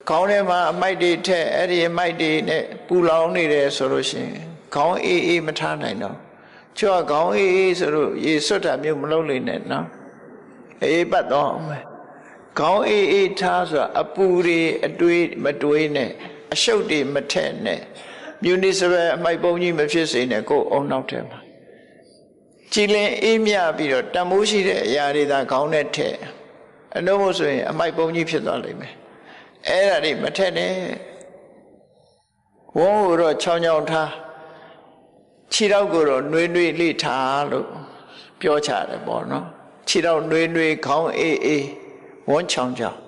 ခေါင်းထဲမှာအမိုက်တွေထက်အဲ့ဒီအမိုက်တွေနဲ့ပူလောင်နေတယ်ဆိုလို့ရှိရင်ခေါင်းအေးမထားနိုင်တော့ချော့ခေါင်းအေးဆိုလို့ရေစွတ်တာမျိုးမလုပ်လိမ့်နဲ့နော်အေးပတ်တော့မယ်ခေါင်းအေးထားဆိုတာအပူတွေအတွေးမတွေးနဲ့အရှုပ်တွေမထက်နဲ့မြူနီစပယ်အမိုက်ပုံကြီးမဖြစ်စေနဲ့ကိုယ်အုံနောက်ထဲမှာကြည်လင်အေးမြပြီးတော့တန်မိုးရှိတဲ့အရာတွေသာခေါင်းနဲ့ထည့်အလို့မို့ဆိုရင်အမိုက်ပုံကြီးဖြစ်သွားလိမ့်မယ်အဲ့ဒါတွေမထက်နဲ့ဝုန်းကိုတော့ချောင်းချောင်းထားခြေထောက်ကိုတော့နှွေးလေးထားလို့ပြောချတယ်ပေါ့နော်ခြေထောက်နှွေးခေါင်းအေးဝန်းချောင်းချောင်း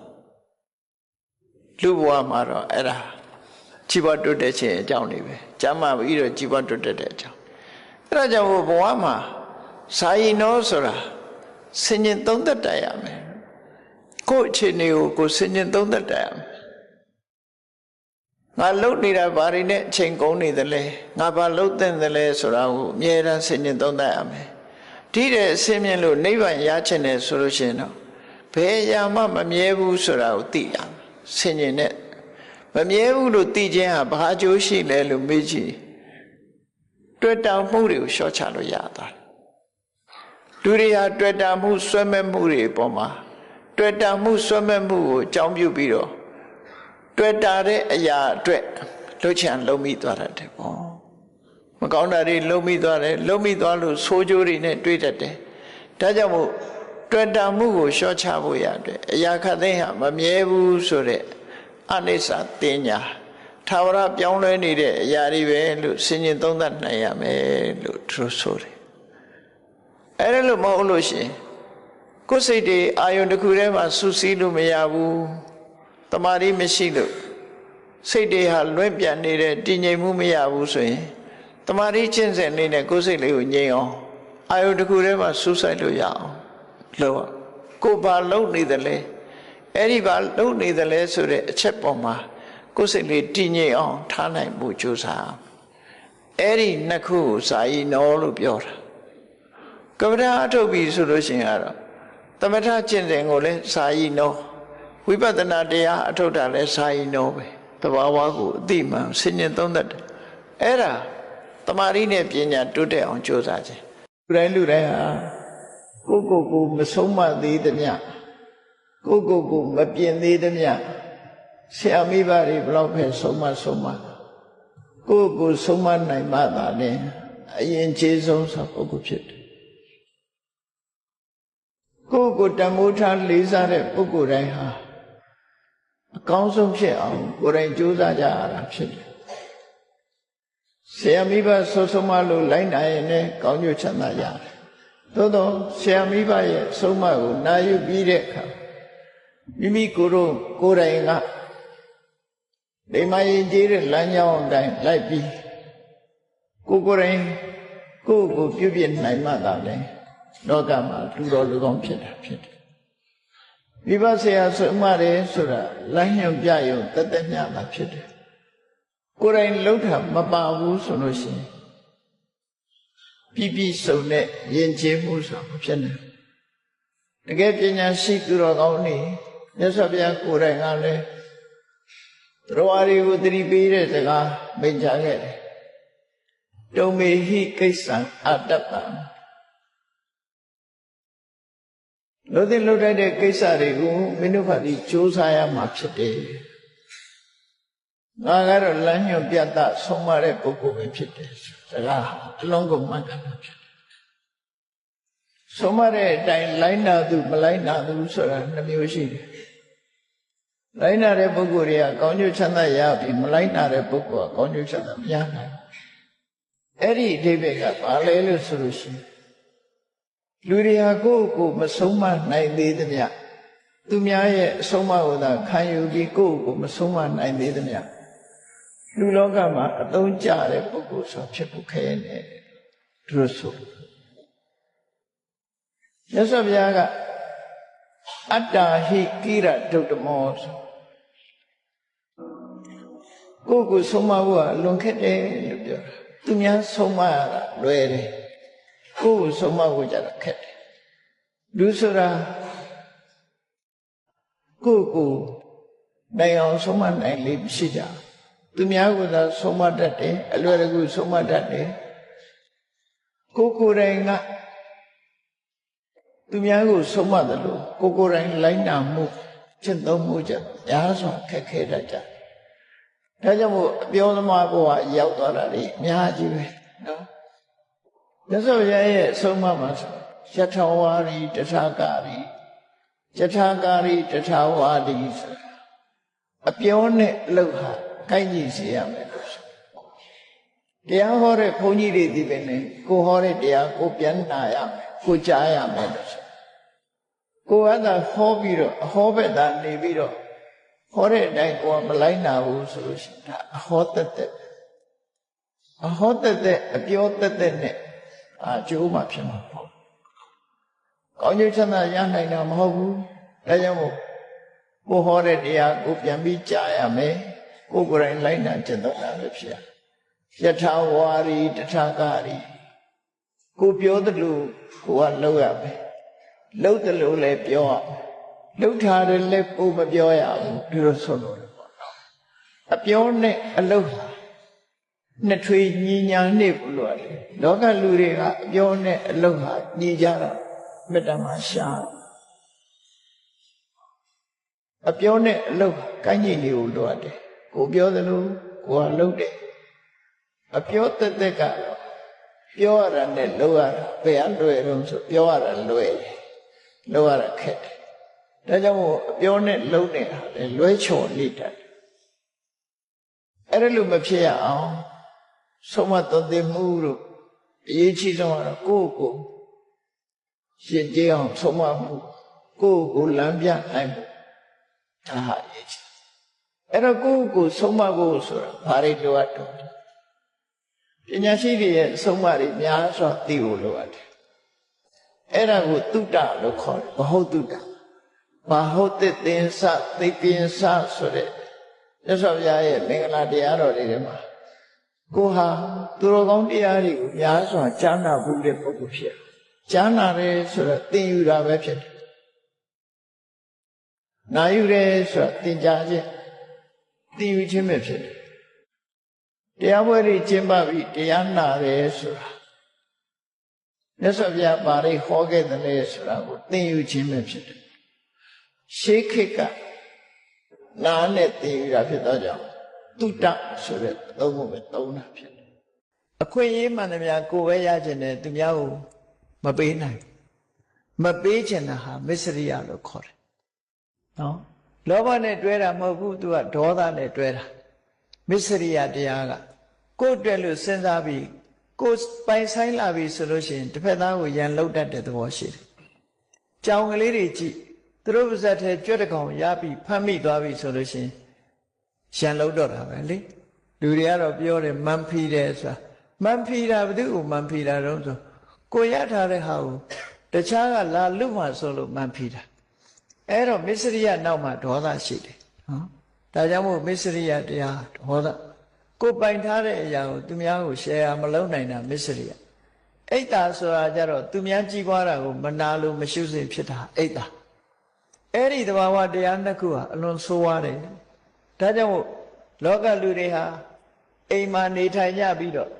လူဘဝမှာတော့အဲ့ဒါကြီးပွားတိုးတက်ခြင်းအကြောင်းတွေပဲကျမ်းမာပြီးတော့ကြီးပွားတိုးတက်တဲ့အကြောင်းအဲ့ဒါကြောင့်ဘဝမှာစာရင်နောဆိုတာဆင်ញင်သုံးသက်တတ်ရမယ်ကိုယ့်အခြေအနေကိုဆင်ញင်သုံးသက်တတ်ရမယ်ငါလှုပ်နေတာဘာတွေနဲ့အချိန်ကုန်နေသလဲငါဘာလှုပ်သင့်သလဲဆိုတာကိုအမြဲတမ်းဆင်ញင်သုံးသက်ရမယ်ဒီတဲ့အစင်းမြင်လို့နိဗ္ဗာန်ရချင်တယ်ဆိုလို့ရှိရင်တော့ဘယ်အရာမှမမြဲဘူးဆိုတာကိုသိရမယ်ဆင်ញင်နဲ့မမြဲဘူးလို့သိခြင်းဟာဘာအကျိုးရှိလဲလို့မေးကြည့်တွေ့တာမှုတွေကိုလျှော့ချလို့ရတာလူတွေဟာတွေ့တာမှုဆွဲမဲ့မှုတွေပေါ်မှာတွေ့တာမှုဆွဲမဲ့မှုကိုအကြောင်းပြုပြီးတော့တွေ့တာတဲ့အရာအတွက်လှုပ်ချံလုံးမိသွားတတ်တယ်ပေါ့မကောင်းတာတွေလုံးမိသွားတယ်လုံးမိသွားလို့ဆိုးကျိုးတွေနဲ့တွေ့တတ်တယ်ဒါကြောင့်မို့တွေ့တာမှုကိုလျှော့ချဖို့ရတယ်အရာခတ်သိမ်းဟာမမြဲဘူးဆိုတဲ့အနိစ္စတင်ညာထာဝရပြောင်းလဲနေတဲ့အရာတွေပဲလို့ဆင်ញင်သုံးသပ်နိုင်ရမယ်လို့သူဆိုတယ်အဲ့ဒါလို့မဟုတ်လို့ရှိရင်ကိုယ်စိတ်တွေအာယုန်တစ်ခုထဲမှာစူးစီးလို့မရဘူးတမာရီမရှိလို့စိတ်တွေဟာလွင့်ပြန်နေတဲ့တည်ငြိမ်မှုမရဘူးဆိုရင်တမာရီချင်းစင်နေတဲ့ကိုယ်စိတ်လေးကိုငြိမ်အောင်အာယုန်တစ်ခုထဲမှာစူးစိုက်လို့ရအောင်လို့ကိုယ်ဘာလုပ်နေသလဲအဲ့ဒီဘာလုပ်နေသလဲဆိုတဲ့အချက်ပေါ်မှာကိုယ်စိတ်လေးတည်ငြိမ်အောင်ထားနိုင်ဖို့ကြိုးစားအဲ့ဒီနှစ်ခုကိုစာယီနောလို့ပြောတာကမ္မထာအထုတ်ပြီဆိုလို့ရှိရင်ကတော့သမထကျင့်စဉ်ကိုလည်းစာယီနောဝိပဿနာတရားအထုတ်တာလည်းစာယီနောပဲတဘာဝကိုအတိမှန်ဆင်ញင်သုံးသပ်တယ်အဲ့ဒါတမာရီနဲ့ပညာတိုးတက်အောင်ကြိုးစားခြင်းလူတိုင်းဟာကိုမဆုံးမသေးသမျှကိုမပြင်သေးသမျှဆရာမိဘတွေဘလောက်ပဲဆုံးမကိုဆုံးမနိုင်မှသာလေအရင်ခြေဆုံးသောပုဂ္ဂိုလ်ဖြစ်တယ်ကိုတန်မိုးထားလေးစားတဲ့ပုဂ္ဂိုလ်တိုင်းဟာအကောင်းဆုံးဖြစ်အောင်ကိုယ်တိုင်ကြိုးစားကြရတာဖြစ်တယ်ဆရာမိဘဆုံးမလို့လိုက်နိုင်ရင်လည်းကောင်းကျိုးချမ်းသာရတယ်သို့တော့ဆရာမိဘရဲ့ဆုံးမကိုနာယူပြီးတဲ့အခါမိမိကိုယ်တိုင်ကဒီမှာရင်ကျေးတဲ့လမ်းကြောင်းအတိုင်းလိုက်ပြီးကိုယ်တိုင်ကိုပြုပြနိုင်မှသာလေလောကမှာလူတော်လူကောင်းဖြစ်တာဖြစ်တယ်မိဘဆရာဆုံးမတယ်ဆိုတာလမ်းညွှန်ပြရုံတမျှတာဖြစ်တယ်ကိုယ်တိုင်လှုပ်တာမပါဘူးဆိုလို့ရှိရင်ပြစုံတဲ့ယဉ်ကျေးမှုဆိုတာမဖြစ်နိုင်တကယ်ပညာရှိသူတော်ကောင်းနေမြတ်စွာဘုရားကိုယ်တိုင်ကလည်းတော်ဝါတွေကိုသတိပေးတဲ့စကားမိန့်ကြားခဲ့တယ်တုံမေဟိကိစ္စံအတ္တပံလို့တဲ့လှုပ်တဲ့ကိစ္စတွေကိုမင်းတို့ဘာဒီစူးစမ်းရမှာဖြစ်တယ်ငါကတော့လမ်းညွှန်ပြတ်ဆုံးမတဲ့ပုဂ္ဂိုလ်ပဲဖြစ်တယ်စကားအလုံးကုန်မှန်ကန်တာဖြစ်တယ်ဆုံးမတဲ့အတိုင်းလိုက်နာသူမလိုက်နာသူဆိုတာနှမျိုးရှိတယ်လိုက်နာတဲ့ပုဂ္ဂိုလ်တွေကကောင်းကျိုးချမ်းသာရပြီမလိုက်နာတဲ့ပုဂ္ဂိုလ်ကကောင်းကျိုးချမ်းသာမရနိုင်အဲ့ဒီအဓိပ္ပာယ်ကဘာလဲလို့ဆိုလို့ရှိရင်လူတွေဟာကိုမဆုံးမနိုင်သေးသမျှသူများရဲ့အဆုံးအမကိုသာခံယူပြီးကိုမဆုံးမနိုင်သေးသမျှလူလောကမှာအသုံးကျတဲ့ပုဂ္ဂိုလ်ဆိုဖြစ်ဖို့ခဲနေသူတို့ဆိုမြတ်စွာဘုရားကအတ္တာဟိကိရဒုတ္တမောကိုဆုံးမဖို့ကအလွန်ခက်တယ်လို့ပြောတာသူများဆုံးမရတာလွယ်တယ်ကိုဆုံးမဖို့ကြတာခက်တယ်လူဆိုတာကို နိုင်အောင်ဆုံးမနိုင်လေမရှိကြသူများကသာဆုံးမတတ်တယ်အလွယ်တကူဆုံးမတတ်တယ်ကိုယ်တိုင်ကသူများကိုဆုံးမတယ်လို့ကိုယ်တိုင်လိုက်နာမှုကျင့်သုံးမှုကြများစွာခက်ခဲတတ်ကြဒါကြောင့်မို့အပြောသမားဘဝရောက်သွားတာလေအများကြီးပဲနော်မြတ်စွာဘုရားရဲ့ဆုံးမမှာဆိုယထာဝါရီတထာကာရီယထာကာရီတထာဝါဒီဆိုအပြောနဲ့အလုပ်ဟာကိုက်ညီစေရမယ်လို့ဆိုတရားဟောတဲ့ဘုန်းကြီးတွေဒီပဲလေကိုဟောတဲ့တရားကိုပြန်နာရမယ်ကိုကြားရမယ်လို့ဆိုကိုယ်ကသာဟောပြီးတော့အဟောဘက်သာနေပြီးတော့ဟောတဲ့အတိုင်းကိုယ်ကမလိုက်နာဘူးဆိုလို့ရှိရင်ဒါအဟောသက်သက်အဟောသက်သက်အပြောသက်သက်နဲ့အကျိုးမှဖြစ်မှာပေါ့ကောင်းကျိုးချမ်းသာရနိုင်တာမဟုတ်ဘူးဒါကြောင့်မို့ကိုဟောတဲ့တရားကိုပြန်ပြီးကြားရမယ်ကိုယ်ကိုယ်တိုင်လိုက်နာကျင့်သုံးတာပဲဖြစ်ရယထာဝါရီတထာကာရီကိုပြောသလိုကိုကလုပ်ရမယ်လုပ်သလိုလည်းပြောရမယ်လုပ်ထားတယ်လည်းကိုမပြောရဘူးဒီလိုဆိုလို့ပေါ့နော်အပြောနဲ့အလုပ်နှစ်ထွေညီညာနေဘူးလို့လေလောကလူတွေကအပြောနဲ့အလုပ်ဟာညီကြတာမေတ္တာမှာရှားအပြောနဲ့အလုပ်ကိုင်းညီနေကိုလိုရတယ်ကိုပြောသလိုကိုကလုပ်တယ်အပြောသက်သက်ကတော့ပြောရတာနဲ့လုပ်ရတာဘယ်အလွယ်တော့ဆိုပြောရတာလွယ်တယ်လုပ်ရတာခက်တယ်ဒါကြောင့်မို့အပြောနဲ့လုပ်နေတာလေလွဲချော်နေတတ်အဲ့ဒါလို့မဖြစ်ရအောင်ဆုံးမသွန်သင်မှုတို့အရေးကြီးဆုံးကတော့ကိုယ့်ကိုရှင်ကြည်အောင်ဆုံးမမှုကိုယ့်ကိုလမ်းပြနိုင်မှုဒါဟာအရေးကြီးအဲ့တော့ကိုယ့်ကိုဆုံးမဖို့ဆိုတာဘာတွေလိုအပ်တော့ပညာရှိတွေရဲ့ဆုံးမတွေများစွာသိဖို့လိုအပ်တယ်အဲ့ဒါကိုတုတ္တလို့ခေါ်တယ်ဘဟုတ်တုတ္တမဟုတ်တဲ့သင်္စသိပင်္စဆိုတဲ့မြတ်စွာဘုရားရဲ့မင်္ဂလာတရားတော်တွေထဲမှာကိုဟာသူတော်ကောင်းတရားတွေကိုများစွာကြားနာဘူးတဲ့ပုဂ္ဂိုလ်ဖြစ်ကြားနာတယ်ဆိုတော့သင်ယူတာပဲဖြစ်တယ်နာယူတယ်ဆိုတော့သင်ကြားခြင်းသင်ယူခြင်းပဲဖြစ်တယ်တရားပွဲတွေကျင်းပပြီးတရားနာတယ်ဆိုတာမြတ်စွာဘုရားပါရိဟောခဲ့တယ်လေဆိုတာကိုသင်ယူခြင်းပဲဖြစ်တယ်ရှေးခေတ်ကနာနဲ့သင်ယူတာဖြစ်တော့ကြောင့်တုတ္တဆိုတဲ့သုံးခုပဲသုံးတာဖြစ်တယ်အခွင့်အရေးမှန်သမျှကိုယ်ပဲရခြင်းနဲ့သူများကိုမပေးနိုင်မပေးခြင်းတာဟာမစ္စရိယလို့ခေါ်တယ်နော်လောဘနဲ့တွဲတာမဟုတ်ဘူးသူကဒေါသနဲ့တွဲတာမစ္စရိယတရားကကိုယ်အတွက်လို့စဉ်းစားပြီးကိုယ်ပိုင်ဆိုင်လာပြီဆိုလို့ရှိရင်တစ်ဖက်သားကိုရန်လုတ်တတ်တဲ့သဘောရှိတယ်ကြောင်ကလေးတွေကြည့်သူတို့ပါဇက်ထဲကြွက်တကောင်ရပြီးဖမ်းမိသွားပြီဆိုလို့ရှိရင်ရန်လုတ်တော့တာပဲလေလူတွေကတော့ပြောတယ်မန်ဖီတယ်ဆိုတာမန်ဖီတာဘယ်သူ့ကိုမန်ဖီတာတော့ဆိုကိုရထားတဲ့ဟာကိုတခြားကလာလွတ်မှဆိုလို့မန်ဖီတာအဲ့တော့မစ္စရိယနောက်မှာဒေါသရှိတယ်နော်ဒါကြောင့်မို့မစ္စရိယတရားဒေါသကိုပိုင်ထားတဲ့အရာကိုသူများကို share မလုပ်နိုင်တာမစ္စရိယအိတ်တာဆိုတာကြတော့သူများကြည်ပွားတာကိုမနာလို့မရှုစိဖြစ်တာအိတ်တာအဲ့ဒီသဘာဝတရားနှစ်ခုဟာအလွန်ဆိုးဝါးတယ်ဒါကြောင့်မို့လောကလူတွေဟာအိမ်မှာနေထိုင်ကြပြီးတော့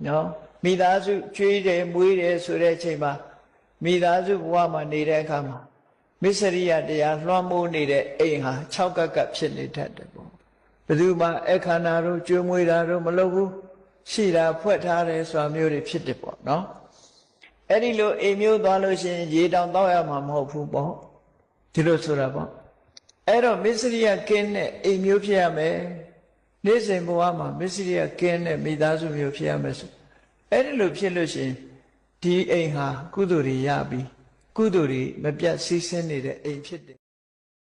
နော်မိသားစုကျွေးတယ်မွေးတယ်ဆိုတဲ့အချိန်မှာမိသားစုဘဝမှာနေတဲ့အခါမှာမစ္စရိယတရားလွှမ်းမိုးနေတဲ့အိမ်ဟာ6ကပ်ကပ်ဖြစ်နေတတ်တယ်ပေါ့ဘယ်သူမှအခန္ဓာတို့ကျွေးမွေးတာတို့မလုပ်ဘူးရှိတာဖွက်ထားတယ်ဆိုတာမျိုးတွေဖြစ်တယ်ပေါ့နော်အဲ့ဒီလိုအိမ်မျိုးသွားလို့ရှိရင်ရေတောင်တောက်ရမှာမဟုတ်ဘူးပေါ့ဒီလိုဆိုတာပေါ့အဲ့တော့မစ္စရိယကင်းတဲ့အိမ်မျိုးဖြစ်ရမယ်နေ့စဉ်ဘဝမှာမစ္စရိယကင်းတဲ့မိသားစုမျိုးဖြစ်ရမယ်ဆိုအဲ့ဒီလိုဖြစ်လို့ရှိရင်ဒီအိမ်ဟာကုသိုလ်တွေရပြီးကုသိုလ်တွေမပြတ်စီးဆင်းနေတဲ့အိမ်ဖြစ်တယ်